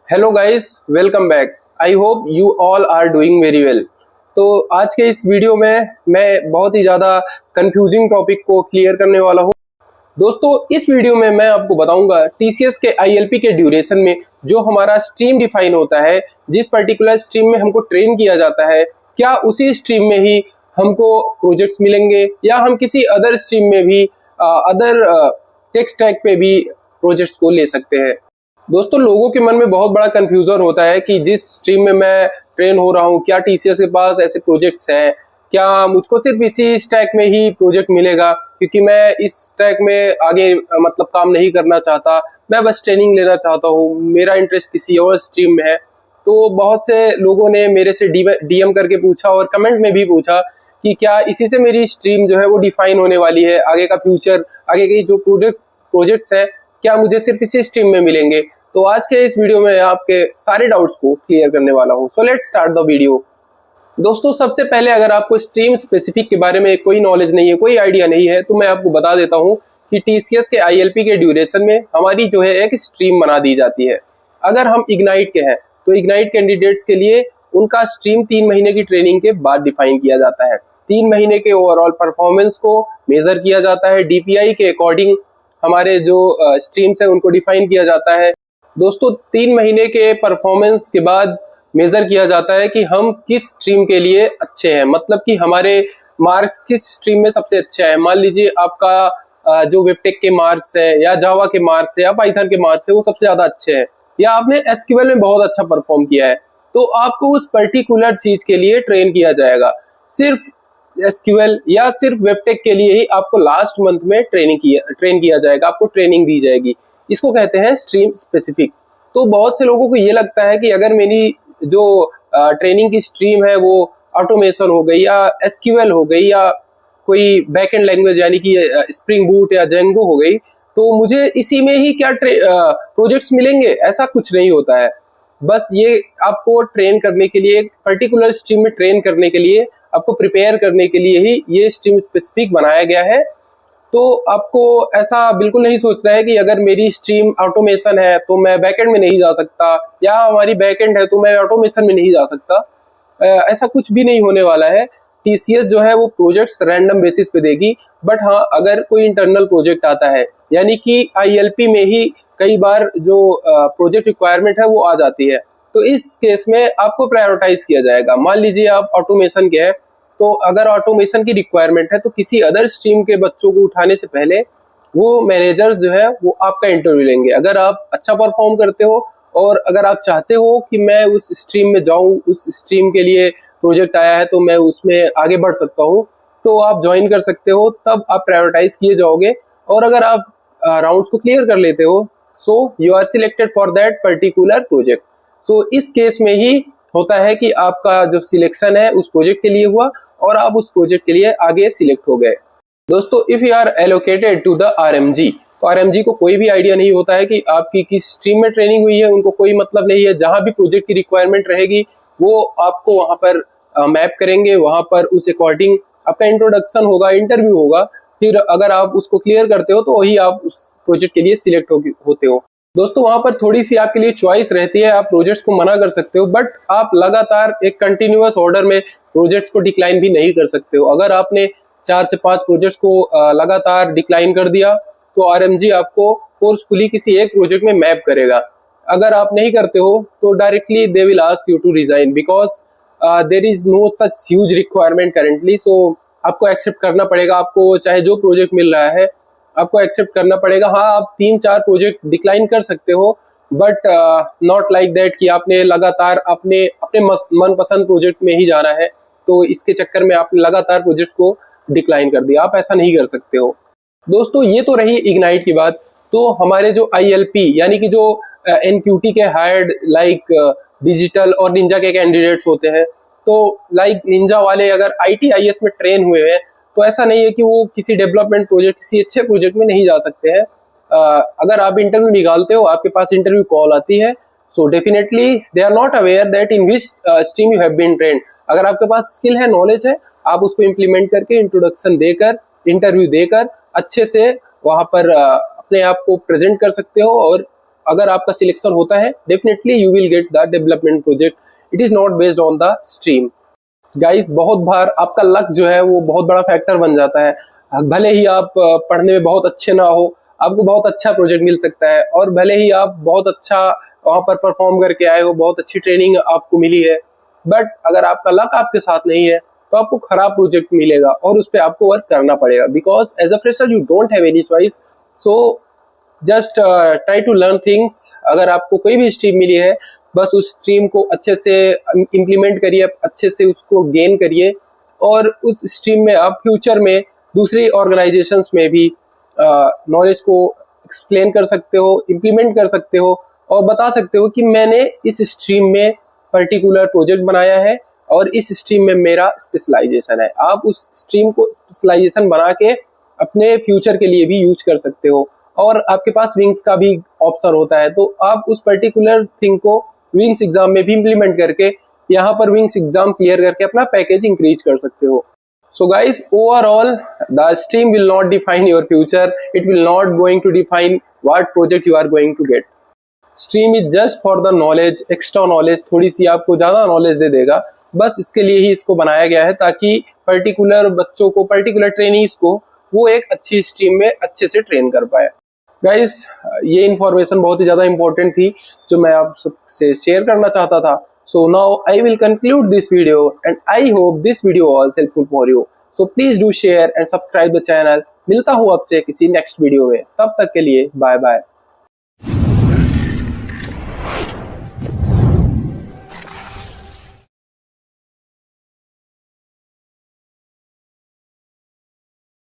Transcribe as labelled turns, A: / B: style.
A: Hello guys, welcome back. I hope you all are doing very well. तो आज के इस वीडियो में मैं बहुत ही ज़्यादा कंफ्यूजिंग टॉपिक को क्लियर करने वाला हूँ। दोस्तों, इस वीडियो में मैं आपको बताऊंगा टीसीएस के आईएलपी के ड्यूरेशन में जो हमारा स्ट्रीम डिफाइन होता है, जिस पर्टिकुलर स्ट्रीम में हमको ट्रेन किया जाता है, क्या उसी स्ट्रीम में ही हमको प्रोजेक्ट्स मिलेंगे या हम किसी अदर स्ट्रीम में भी अदर टेक स्टैक पे भी प्रोजेक्ट्स को ले सकते हैं। दोस्तों, लोगों के मन में बहुत बड़ा कंफ्यूजन होता है कि जिस स्ट्रीम में मैं ट्रेन हो रहा हूँ, क्या टीसीएस के पास ऐसे प्रोजेक्ट्स हैं, क्या मुझको सिर्फ इसी स्टैक में ही प्रोजेक्ट मिलेगा, क्योंकि मैं इस स्टैक में आगे मतलब काम नहीं करना चाहता, मैं बस ट्रेनिंग लेना चाहता हूँ, मेरा इंटरेस्ट किसी और स्ट्रीम में है। तो बहुत से लोगों ने मेरे से डीएम करके पूछा और कमेंट में भी पूछा कि क्या इसी से मेरी स्ट्रीम जो है वो डिफाइन होने वाली है, आगे का फ्यूचर, आगे के जो प्रोजेक्ट्स हैं क्या मुझे सिर्फ इसी स्ट्रीम में मिलेंगे। तो आज के इस वीडियो में आपके सारे डाउट्स को क्लियर करने वाला हूं। So let's start the video. दोस्तों, सबसे पहले अगर आपको स्ट्रीम स्पेसिफिक के बारे में कोई नॉलेज नहीं है, कोई आइडिया नहीं है, तो मैं आपको बता देता हूं कि टीसीएस के आईएलपी के ड्यूरेशन में हमारी जो है एक स्ट्रीम बना दी जाती है। अगर हम इग्नाइट के हैं तो इग्नाइट कैंडिडेट्स के लिए उनका स्ट्रीम 3 महीने की ट्रेनिंग के बाद डिफाइन किया जाता है। 3 महीने के ओवरऑल परफॉर्मेंस को मेजर किया जाता है, डीपीआई के अकॉर्डिंग हमारे जो स्ट्रीम्स है उनको डिफाइन किया जाता है। दोस्तों, 3 महीने के परफॉर्मेंस के बाद मेजर किया जाता है कि हम किस स्ट्रीम के लिए अच्छे हैं, मतलब कि हमारे मार्क्स किस स्ट्रीम में सबसे अच्छे हैं। मान लीजिए आपका जो वेबटेक के मार्क्स है या जावा के मार्क्स है या पाइथन के मार्क्स है वो सबसे ज्यादा अच्छे हैं, या आपने एसक्यूएल में बहुत अच्छा परफॉर्म किया है, तो आपको उस पर्टिकुलर चीज के लिए ट्रेन किया जाएगा। सिर्फ एसक्यूएल या सिर्फ वेबटेक के लिए ही आपको लास्ट मंथ में ट्रेन किया जाएगा, आपको ट्रेनिंग दी जाएगी। इसको कहते हैं स्ट्रीम स्पेसिफिक। तो बहुत से लोगों को ये लगता है कि अगर मेरी जो ट्रेनिंग की स्ट्रीम है वो ऑटोमेशन हो गई या एसक्यूएल हो गई या कोई बैकएंड लैंग्वेज यानी कि स्प्रिंग बूट या जेंगो हो गई, तो मुझे इसी में ही क्या प्रोजेक्ट्स मिलेंगे, ऐसा कुछ नहीं होता है। बस ये आपको ट्रेन करने के लिए, एक पर्टिकुलर स्ट्रीम में ट्रेन करने के लिए, आपको प्रिपेयर करने के लिए ही ये स्ट्रीम स्पेसिफिक बनाया गया है। तो आपको ऐसा बिल्कुल नहीं सोचना है कि अगर मेरी स्ट्रीम ऑटोमेशन है तो मैं बैकएंड में नहीं जा सकता, या हमारी बैकएंड है तो मैं ऑटोमेशन में नहीं जा सकता। ऐसा कुछ भी नहीं होने वाला है। टीसीएस जो है वो प्रोजेक्ट्स रैंडम बेसिस पे देगी, बट हाँ, अगर कोई इंटरनल प्रोजेक्ट आता है, यानी कि आईएलपी में ही कई बार जो प्रोजेक्ट रिक्वायरमेंट है वो आ जाती है, तो इस केस में आपको प्रायोरिटाइज किया जाएगा। मान लीजिए आप ऑटोमेशन के हैं, तो अगर ऑटोमेशन की रिक्वायरमेंट है तो किसी अदर स्ट्रीम के बच्चों को उठाने से पहले वो मैनेजर्स जो है वो आपका इंटरव्यू लेंगे। अगर आप अच्छा परफॉर्म करते हो और अगर आप चाहते हो कि मैं उस स्ट्रीम में जाऊं, उस स्ट्रीम के लिए प्रोजेक्ट आया है तो मैं उसमें आगे बढ़ सकता हूं, तो आप ज्वाइन कर सकते हो, तब आप प्रायोरिटाइज किए जाओगे। और अगर आप राउंड्स को क्लियर कर लेते हो, so you are selected for that particular project. So इस केस में ही होता है कि आपका जो सिलेक्शन है उस प्रोजेक्ट के लिए हुआ और आप उस प्रोजेक्ट के लिए आगे सिलेक्ट हो गए। दोस्तों, if you are allocated to the RMG, तो आरएमजी को कोई भी आइडिया नहीं होता है कि आपकी किस स्ट्रीम में ट्रेनिंग हुई है, उनको कोई मतलब नहीं है। जहां भी प्रोजेक्ट की रिक्वायरमेंट रहेगी वो आपको वहां पर मैप करेंगे, वहां पर उस अकॉर्डिंग आपका इंट्रोडक्शन होगा, इंटरव्यू होगा, फिर अगर आप उसको क्लियर करते हो तो वही आप उस प्रोजेक्ट के लिए सिलेक्ट होते हो। दोस्तों, वहां पर थोड़ी सी आपके लिए चॉइस रहती है, आप प्रोजेक्ट्स को मना कर सकते हो, बट आप लगातार एक कंटिन्यूअस ऑर्डर में प्रोजेक्ट्स को डिक्लाइन भी नहीं कर सकते हो। अगर आपने 4 से 5 प्रोजेक्ट्स को लगातार डिक्लाइन कर दिया तो आरएमजी आपको फोर्सफुली किसी एक प्रोजेक्ट में मैप करेगा। अगर आप नहीं करते हो तो directly they will ask you to resign, because there is no such huge requirement currently. So आपको एक्सेप्ट करना पड़ेगा, आपको चाहे जो प्रोजेक्ट मिल रहा है आपको एक्सेप्ट करना पड़ेगा। हाँ, आप 3-4 प्रोजेक्ट डिक्लाइन कर सकते हो, बट नॉट लाइक दैट कि आपने लगातार अपने अपने मनपसंद प्रोजेक्ट में ही जाना है, तो इसके चक्कर में आपने लगातार प्रोजेक्ट को डिक्लाइन कर दिया। आप ऐसा नहीं कर सकते हो। दोस्तों, ये तो रही इग्नाइट की बात। तो हमारे जो आईएलपी यानी कि जो एनक्यूटी के हायर्ड लाइक डिजिटल और निंजा के कैंडिडेट्स होते हैं, तो लाइक निंजा वाले अगर आईटीआईएस में ट्रेन हुए हैं तो ऐसा नहीं है कि वो किसी डेवलपमेंट प्रोजेक्ट, किसी अच्छे प्रोजेक्ट में नहीं जा सकते हैं। अगर आप इंटरव्यू निकालते हो, आपके पास इंटरव्यू कॉल आती है, so definitely they are not aware that in which stream you have been trained. अगर आपके पास स्किल है, नॉलेज है, आप उसको इम्प्लीमेंट करके, इंट्रोडक्शन देकर, इंटरव्यू देकर अच्छे से वहां पर अपने आप को प्रेजेंट कर सकते हो और अगर आपका सिलेक्शन होता है, definitely you will get the development project. It is not based on the stream. Guys, बहुत बार आपका लक जो है वो बहुत बड़ा फैक्टर बन जाता है। भले ही आप पढ़ने में बहुत अच्छे ना हो, आपको बहुत अच्छा प्रोजेक्ट मिल सकता है, और भले ही आप बहुत अच्छा वहां पर परफॉर्म करके आए हो, बहुत अच्छी ट्रेनिंग आपको मिली है, बट अगर आपका लक आपके साथ नहीं है तो आपको खराब प्रोजेक्ट मिलेगा और उस पर आपको वर्क करना पड़ेगा, because as a fresher you don't have any choice. So just try to learn things. अगर आपको कोई भी स्ट्रीम मिली है, बस उस स्ट्रीम को अच्छे से इम्प्लीमेंट करिए, अच्छे से उसको गेन करिए, और उस स्ट्रीम में आप फ्यूचर में दूसरी ऑर्गेनाइजेशंस में भी नॉलेज को एक्सप्लेन कर सकते हो, इम्प्लीमेंट कर सकते हो, और बता सकते हो कि मैंने इस स्ट्रीम में पर्टिकुलर प्रोजेक्ट बनाया है और इस स्ट्रीम में मेरा स्पेशलाइजेशन है। आप उस स्ट्रीम को स्पेशलाइजेशन बना के अपने फ्यूचर के लिए भी यूज कर सकते हो, और आपके पास विंग्स का भी ऑप्शन होता है, तो आप उस पर्टिकुलर थिंग को विंग्स एग्जाम में भी इम्प्लीमेंट करके यहाँ पर विंग्स एग्जाम क्लियर करके अपना पैकेज इंक्रीज कर सकते हो। So guys, overall, the stream will not define your future. It will not going to define what project you are going to get. Stream is just for the knowledge, extra knowledge, थोड़ी सी आपको ज़्यादा knowledge दे देगा, बस इसके लिए ही इसको बनाया गया है, ताकि पर्टिकुलर बच्चों को, पर्टिकुलर ट्रेनीज को वो एक अच्छी स्ट्रीम में अच्छे से ट्रेन कर पाए। गाइस, ये इन्फॉर्मेशन बहुत ही ज़्यादा इंपॉर्टेंट थी जो मैं आप सबसे शेयर करना चाहता था। So now I will conclude this video, and I hope this video was helpful for you. So please do share and subscribe the channel. मिलता हूँ आपसे किसी नेक्स्ट वीडियो में, तब तक के लिए बाय बाय।